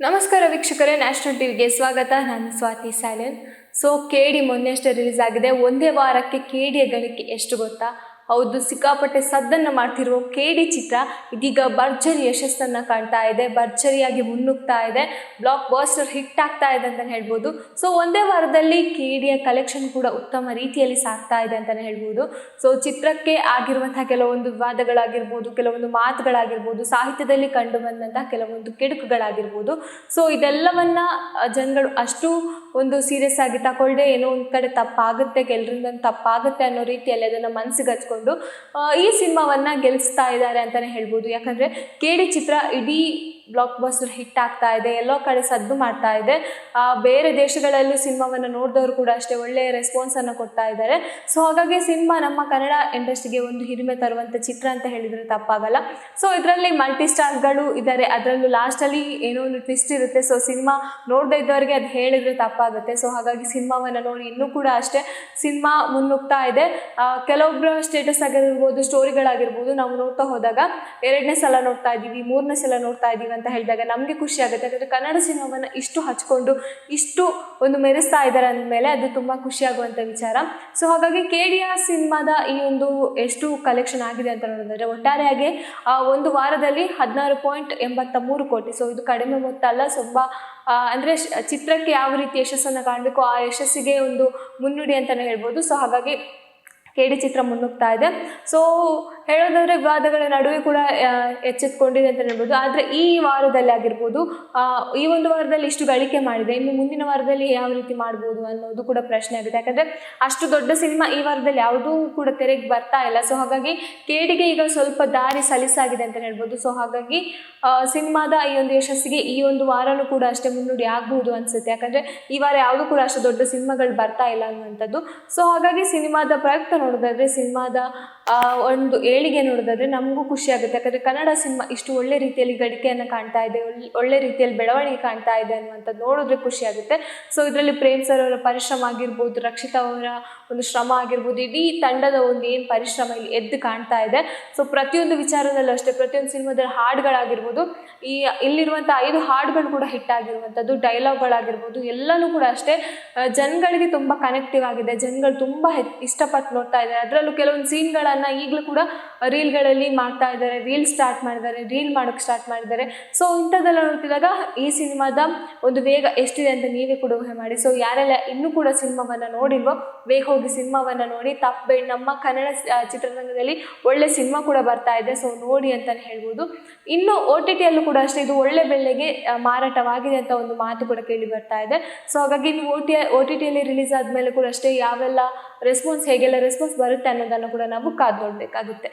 ನಮಸ್ಕಾರ ವೀಕ್ಷಕರೇ, ನ್ಯಾಷನಲ್ ಟಿವಿಗೆ ಸ್ವಾಗತ. ನಾನು ಸ್ವಾತಿ ಸಾಲೆನ್. ಕೆಡಿ ಮೊನ್ನೆಷ್ಟೇ ರಿಲೀಸ್ ಆಗಿದೆ. ಒಂದೇ ವಾರಕ್ಕೆ ಕೆಡಿಯ ಗಳಿಕೆ ಎಷ್ಟು ಗೊತ್ತಾ? ಹೌದು, ಸಿಕ್ಕಾಪಟ್ಟೆ ಸದ್ದನ್ನು ಮಾಡ್ತಿರುವ ಕೆಡಿ ಚಿತ್ರ ಇದೀಗ ಭರ್ಜರಿ ಯಶಸ್ಸನ್ನು ಕಾಣ್ತಾ ಇದೆ, ಭರ್ಜರಿಯಾಗಿ ಮುನ್ನುಗ್ತಾ ಇದೆ, ಬ್ಲಾಕ್ ಬಾಸ್ಟರ್ ಹಿಟ್ ಆಗ್ತಾ ಇದೆ ಅಂತಲೇ ಹೇಳ್ಬೋದು. ಒಂದೇ ವಾರದಲ್ಲಿ ಕೆಡಿಯ ಕಲೆಕ್ಷನ್ ಕೂಡ ಉತ್ತಮ ರೀತಿಯಲ್ಲಿ ಸಾಗ್ತಾ ಇದೆ ಅಂತಲೇ ಹೇಳ್ಬೋದು. ಚಿತ್ರಕ್ಕೆ ಆಗಿರುವಂತಹ ಕೆಲವೊಂದು ವಿವಾದಗಳಾಗಿರ್ಬೋದು, ಕೆಲವೊಂದು ಮಾತುಗಳಾಗಿರ್ಬೋದು, ಸಾಹಿತ್ಯದಲ್ಲಿ ಕಂಡು ಬಂದಂತಹ ಕೆಲವೊಂದು ಕೆಡುಕುಗಳಾಗಿರ್ಬೋದು, ಇದೆಲ್ಲವನ್ನ ಜನಗಳು ಅಷ್ಟು ಒಂದು ಸೀರಿಯಸ್ ಆಗಿ ತಗೊಳ್ಳದೆ ಏನೋ ಒಂದು ಕಡೆ ತಪ್ಪಾಗುತ್ತೆ, ಕೆಲರಿಂದ ತಪ್ಪಾಗುತ್ತೆ ಅನ್ನೋ ರೀತಿಯಲ್ಲಿ ಅದನ್ನು ಮನಸ್ಸಿಗೆ ಹಚ್ಕೊಂಡು ಈ ಸಿನಿಮಾವನ್ನ ಗೆಲ್ಲಿಸ್ತಾ ಇದ್ದಾರೆ ಅಂತಾನೆ ಹೇಳ್ಬೋದು. ಯಾಕಂದ್ರೆ ಕೆಡಿ ಚಿತ್ರ ಇಡೀ ಬ್ಲಾಕ್ ಬಾಸ್ಟರ್ ಹಿಟ್ ಆಗ್ತಾ ಇದೆ, ಎಲ್ಲೋ ಕಡೆ ಸದ್ದು ಮಾಡ್ತಾ ಇದೆ. ಬೇರೆ ದೇಶಗಳಲ್ಲೂ ಸಿನಿಮಾವನ್ನು ನೋಡಿದವರು ಕೂಡ ಅಷ್ಟೇ ಒಳ್ಳೆಯ ರೆಸ್ಪಾನ್ಸನ್ನು ಕೊಡ್ತಾ ಇದ್ದಾರೆ. ಹಾಗಾಗಿ ಸಿನಿಮಾ ನಮ್ಮ ಕನ್ನಡ ಇಂಡಸ್ಟ್ರಿಗೆ ಒಂದು ಹಿರಿಮೆ ತರುವಂಥ ಚಿತ್ರ ಅಂತ ಹೇಳಿದರೆ ತಪ್ಪಾಗಲ್ಲ. ಇದರಲ್ಲಿ ಮಲ್ಟಿ ಸ್ಟಾರ್ಗಳು ಇದ್ದಾರೆ, ಅದರಲ್ಲೂ ಲಾಸ್ಟಲ್ಲಿ ಏನೋ ಒಂದು ಟ್ವಿಸ್ಟ್ ಇರುತ್ತೆ. ಸಿನಿಮಾ ನೋಡದೇ ಇದ್ದವರಿಗೆ ಅದು ಹೇಳಿದರೆ ತಪ್ಪಾಗುತ್ತೆ. ಹಾಗಾಗಿ ಸಿನಿಮಾವನ್ನು ನೋಡಿ ಇನ್ನೂ ಕೂಡ ಅಷ್ಟೇ ಸಿನಿಮಾ ಮುನ್ನುಗ್ತಾ ಇದೆ. ಕೆಲವೊಬ್ಬರ ಸ್ಟೇಟಸ್ ಆಗಿರ್ಬೋದು, ಸ್ಟೋರಿಗಳಾಗಿರ್ಬೋದು ನಾವು ನೋಡ್ತಾ ಹೋದಾಗ 2ನೇ ಸಲ ನೋಡ್ತಾ ಇದ್ದೀವಿ, 3ನೇ ಸಲ ನೋಡ್ತಾ ಇದ್ದೀವಿ ಅಂತ ಹೇಳಿದಾಗ ನಮಗೆ ಖುಷಿ ಆಗುತ್ತೆ. ಯಾಕಂದರೆ ಕನ್ನಡ ಸಿನಿಮಾವನ್ನು ಇಷ್ಟು ಹಚ್ಕೊಂಡು ಇಷ್ಟು ಒಂದು ಮೆರೆಸ್ತಾ ಇದ್ದಾರೆ ಅಂದಮೇಲೆ ಅದು ತುಂಬ ಖುಷಿಯಾಗುವಂಥ ವಿಚಾರ. ಹಾಗಾಗಿ ಕೆಡಿಯ ಸಿನಿಮಾದ ಈ ಒಂದು ಎಷ್ಟು ಕಲೆಕ್ಷನ್ ಆಗಿದೆ ಅಂತ ನೋಡಿದ್ರೆ ಒಟ್ಟಾರೆಯಾಗಿ ಒಂದು ವಾರದಲ್ಲಿ 16.83 ಕೋಟಿ. ಇದು ಕಡಿಮೆ ಮೊತ್ತ ಅಲ್ಲ, ತುಂಬ ಅಂದರೆ ಚಿತ್ರಕ್ಕೆ ಯಾವ ರೀತಿ ಯಶಸ್ಸನ್ನು ಕಾಣಬೇಕು ಆ ಯಶಸ್ಸಿಗೆ ಒಂದು ಮುನ್ನುಡಿ ಅಂತಲೇ ಹೇಳ್ಬೋದು. ಹಾಗಾಗಿ ಕೆಡಿ ಚಿತ್ರ ಮುನ್ನುಗ್ತಾ ಇದೆ. ಹೇಳೋದಾದರೆ ವಿವಾದಗಳ ನಡುವೆ ಕೂಡ ಎಚ್ಚೆತ್ಕೊಂಡಿದೆ ಅಂತ ಹೇಳ್ಬೋದು. ಆದರೆ ಈ ವಾರದಲ್ಲಿ ಆಗಿರ್ಬೋದು, ಈ ಒಂದು ವಾರದಲ್ಲಿ ಇಷ್ಟು ಗಳಿಕೆ ಮಾಡಿದೆ, ಇನ್ನು ಮುಂದಿನ ವಾರದಲ್ಲಿ ಯಾವ ರೀತಿ ಮಾಡ್ಬೋದು ಅನ್ನೋದು ಕೂಡ ಪ್ರಶ್ನೆ ಆಗಿದೆ. ಯಾಕಂದರೆ ಅಷ್ಟು ದೊಡ್ಡ ಸಿನಿಮಾ ಈ ವಾರದಲ್ಲಿ ಯಾವುದೂ ಕೂಡ ತೆರೆಗೆ ಬರ್ತಾ ಇಲ್ಲ. ಹಾಗಾಗಿ ಕೆಡಿಗೆ ಈಗ ಸ್ವಲ್ಪ ದಾರಿ ಸಲೀಸಾಗಿದೆ ಅಂತ ಹೇಳ್ಬೋದು. ಹಾಗಾಗಿ ಸಿನಿಮಾದ ಈ ಒಂದು ಯಶಸ್ಸಿಗೆ ಈ ಒಂದು ವಾರನೂ ಕೂಡ ಅಷ್ಟೇ ಮುನ್ನುಡಿ ಆಗ್ಬೋದು ಅನಿಸುತ್ತೆ. ಯಾಕಂದರೆ ಈ ವಾರ ಯಾವುದೂ ಕೂಡ ಅಷ್ಟು ದೊಡ್ಡ ಸಿನಿಮಾಗಳು ಬರ್ತಾ ಇಲ್ಲ ಅನ್ನುವಂಥದ್ದು. ಹಾಗಾಗಿ ಸಿನಿಮಾದ ಪ್ರಯುಕ್ತ ನೋಡೋದಾದರೆ, ಸಿನಿಮಾದ ಒಂದು ಏಳಿಗೆ ನೋಡೋದಾದರೆ ನಮಗೂ ಖುಷಿ ಆಗುತ್ತೆ. ಯಾಕಂದರೆ ಕನ್ನಡ ಸಿನಿಮಾ ಇಷ್ಟು ಒಳ್ಳೆ ರೀತಿಯಲ್ಲಿ ಗಳಿಕೆಯನ್ನು ಕಾಣ್ತಾ ಇದೆ, ಒಳ್ಳೆ ರೀತಿಯಲ್ಲಿ ಬೆಳವಣಿಗೆ ಕಾಣ್ತಾ ಇದೆ ಅನ್ನುವಂಥದ್ದು ನೋಡಿದ್ರೆ ಖುಷಿ ಆಗುತ್ತೆ. ಇದರಲ್ಲಿ ಪ್ರೇಮ್ ಸರ್ ಅವರ ಪರಿಶ್ರಮ ಆಗಿರ್ಬೋದು, ರಕ್ಷಿತಾ ಅವರ ಒಂದು ಶ್ರಮ ಆಗಿರ್ಬೋದು, ಇಡೀ ತಂಡದ ಒಂದು ಏನು ಪರಿಶ್ರಮ ಇಲ್ಲಿ ಎದ್ದು ಕಾಣ್ತಾ ಇದೆ. ಪ್ರತಿಯೊಂದು ವಿಚಾರದಲ್ಲೂ ಅಷ್ಟೇ, ಪ್ರತಿಯೊಂದು ಸಿನಿಮಾದಲ್ಲಿ ಹಾಡುಗಳಾಗಿರ್ಬೋದು, ಇಲ್ಲಿರುವಂಥ 5 ಹಾಡುಗಳು ಕೂಡ ಹಿಟ್ ಆಗಿರುವಂಥದ್ದು, ಡೈಲಾಗ್ಗಳಾಗಿರ್ಬೋದು ಎಲ್ಲನೂ ಕೂಡ ಅಷ್ಟೇ ಜನಗಳಿಗೆ ತುಂಬ ಕನೆಕ್ಟಿವ್ ಆಗಿದೆ. ಜನಗಳು ತುಂಬ ಇಷ್ಟಪಟ್ಟು ನೋಡ್ತಾ ಇದ್ದಾರೆ. ಅದರಲ್ಲೂ ಕೆಲವೊಂದು ಸೀನ್ಗಳನ್ನು ಈಗಲೂ ಕೂಡ ರೀಲ್ಗಳಲ್ಲಿ ಮಾಡ್ತಾ ಇದ್ದಾರೆ, ರೀಲ್ ಮಾಡೋಕ್ಕೆ ಸ್ಟಾರ್ಟ್ ಮಾಡಿದ್ದಾರೆ. ಇಂಥದ್ದೆಲ್ಲ ನೋಡ್ತಿದ್ದಾಗ ಈ ಸಿನಿಮಾದ ಒಂದು ವೇಗ ಎಷ್ಟಿದೆ ಅಂತ ನೀವೇ ಕೂಡ ಊಹೆ ಮಾಡಿ. ಯಾರೆಲ್ಲ ಇನ್ನೂ ಕೂಡ ಸಿನಿಮಾವನ್ನು ನೋಡಿಲ್ವೋ ಬೇಗ ಹೋಗಿ ಸಿನಿಮಾವನ್ನು ನೋಡಿ. ತಪ್ಪಬೇಡಿ, ನಮ್ಮ ಕನ್ನಡ ಚಿತ್ರರಂಗದಲ್ಲಿ ಒಳ್ಳೆ ಸಿನಿಮಾ ಕೂಡ ಬರ್ತಾ ಇದೆ, ನೋಡಿ ಅಂತಲೇ ಹೇಳ್ಬೋದು. ಇನ್ನು OTTಯಲ್ಲೂ ಕೂಡ ಅಷ್ಟೇ ಇದು ಒಳ್ಳೆ ಬೆಲೆಗೆ ಮಾರಾಟವಾಗಿದೆ ಅಂತ ಒಂದು ಮಾತು ಕೂಡ ಕೇಳಿ ಬರ್ತಾ ಇದೆ. ಹಾಗಾಗಿ ನೀವು OTTಯಲ್ಲಿ ರಿಲೀಸ್ ಆದಮೇಲೆ ಕೂಡ ಅಷ್ಟೇ ಯಾವೆಲ್ಲ ಹೇಗೆಲ್ಲ ರೆಸ್ಪಾನ್ಸ್ ಬರುತ್ತೆ ಅನ್ನೋದನ್ನು ಕೂಡ ನಾವು ಕಾದು ನೋಡಬೇಕಾಗುತ್ತೆ.